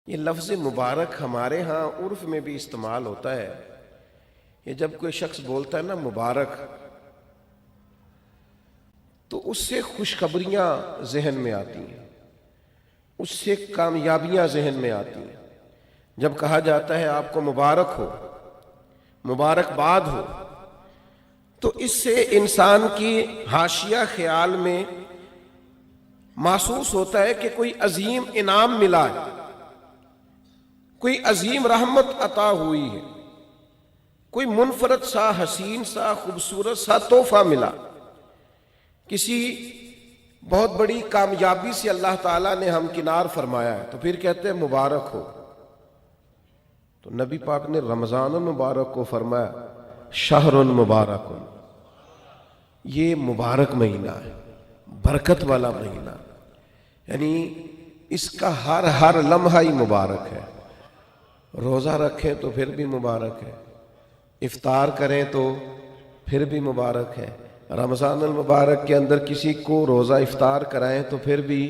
یہ لفظ مبارک ہمارے ہاں عرف میں بھی استعمال ہوتا ہے. یہ جب کوئی شخص بولتا ہے نا مبارک، تو اس سے خوشخبریاں ذہن میں آتی ہیں، اس سے کامیابیاں ذہن میں آتی ہیں. جب کہا جاتا ہے آپ کو مبارک ہو، مبارکباد ہو، تو اس سے انسان کی حاشیہ خیال میں محسوس ہوتا ہے کہ کوئی عظیم انعام ملا ہے، کوئی عظیم رحمت عطا ہوئی ہے، کوئی منفرد سا حسین سا خوبصورت سا تحفہ ملا، کسی بہت بڑی کامیابی سے اللہ تعالیٰ نے ہمکنار فرمایا ہے، تو پھر کہتے ہیں مبارک ہو. تو نبی پاک نے رمضان المبارک کو فرمایا شہر مبارک، یہ مبارک مہینہ ہے، برکت والا مہینہ، یعنی اس کا ہر لمحہ ہی مبارک ہے. روزہ رکھیں تو پھر بھی مبارک ہے، افطار کریں تو پھر بھی مبارک ہے. رمضان المبارک کے اندر کسی کو روزہ افطار کرائیں تو پھر بھی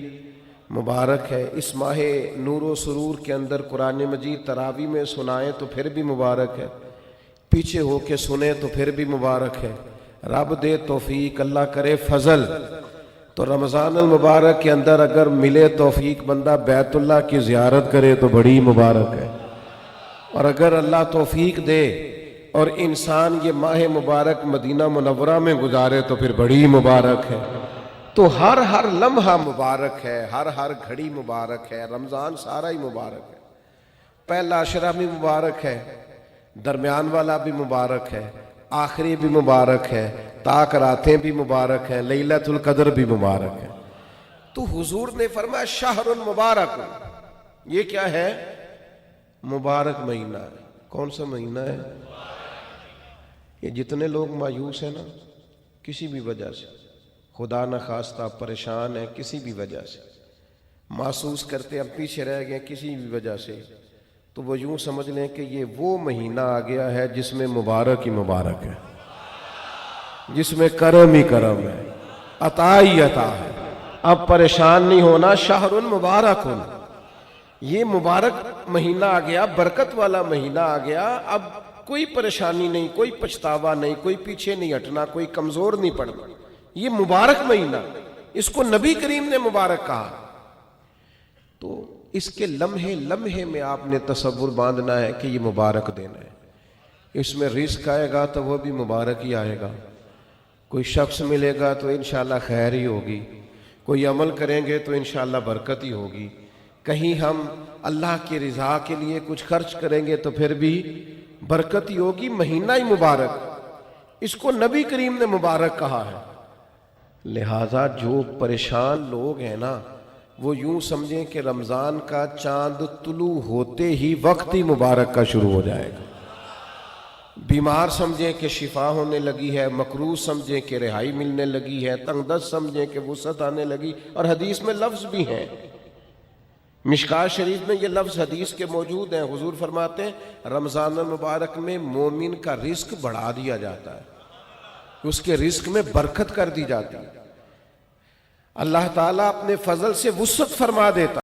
مبارک ہے. اس ماہ نور و سرور کے اندر قرآن مجید تراویح میں سنائیں تو پھر بھی مبارک ہے، پیچھے ہو کے سنیں تو پھر بھی مبارک ہے. رب دے توفیق، اللہ کرے فضل، تو رمضان المبارک کے اندر اگر ملے توفیق بندہ بیت اللہ کی زیارت کرے تو بڑی مبارک ہے. اور اگر اللہ توفیق دے اور انسان یہ ماہ مبارک مدینہ منورہ میں گزارے تو پھر بڑی مبارک ہے. تو ہر لمحہ مبارک ہے، ہر گھڑی مبارک ہے. رمضان سارا ہی مبارک ہے. پہلا عشرہ بھی مبارک ہے، درمیان والا بھی مبارک ہے، آخری بھی مبارک ہے، تاک راتیں بھی مبارک ہیں، لیلۃ القدر بھی مبارک ہے. تو حضور نے فرمایا شہر مبارک، یہ کیا ہے؟ مبارک مہینہ ہے. کون سا مہینہ ہے؟ یہ جتنے لوگ مایوس ہیں نا کسی بھی وجہ سے، خدا نخواستہ پریشان ہیں کسی بھی وجہ سے، محسوس کرتے اب پیچھے رہ گئے کسی بھی وجہ سے، تو وہ یوں سمجھ لیں کہ یہ وہ مہینہ آ گیا ہے جس میں مبارک ہی مبارک ہے، جس میں کرم ہی کرم ہے، عطا ہی عطا ہے. اب پریشان نہیں ہونا. شہر مبارک، یہ مبارک مہینہ آ گیا، برکت والا مہینہ آ گیا. اب کوئی پریشانی نہیں، کوئی پچھتاوا نہیں، کوئی پیچھے نہیں ہٹنا، کوئی کمزور نہیں پڑنا. یہ مبارک مہینہ، اس کو نبی کریم نے مبارک کہا. تو اس کے لمحے لمحے میں آپ نے تصور باندھنا ہے کہ یہ مبارک دن ہے. اس میں رزق آئے گا تو وہ بھی مبارک ہی آئے گا. کوئی شخص ملے گا تو انشاءاللہ خیر ہی ہوگی، کوئی عمل کریں گے تو انشاءاللہ برکت ہی ہوگی. کہیں ہم اللہ کی رضا کے لیے کچھ خرچ کریں گے تو پھر بھی برکت ہی ہوگی. مہینہ ہی مبارک، اس کو نبی کریم نے مبارک کہا ہے. لہٰذا جو پریشان لوگ ہیں نا وہ یوں سمجھیں کہ رمضان کا چاند طلوع ہوتے ہی وقت ہی مبارک کا شروع ہو جائے گا. بیمار سمجھیں کہ شفا ہونے لگی ہے، مکروہ سمجھیں کہ رہائی ملنے لگی ہے، تنگ دست سمجھیں کہ وسعت آنے لگی. اور حدیث میں لفظ بھی ہیں، مشکات شریف میں یہ لفظ حدیث کے موجود ہیں. حضور فرماتے ہیں رمضان المبارک میں مومن کا رزق بڑھا دیا جاتا ہے، اس کے رزق میں برکت کر دی جاتی ہے. اللہ تعالیٰ اپنے فضل سے وسعت فرما دیتا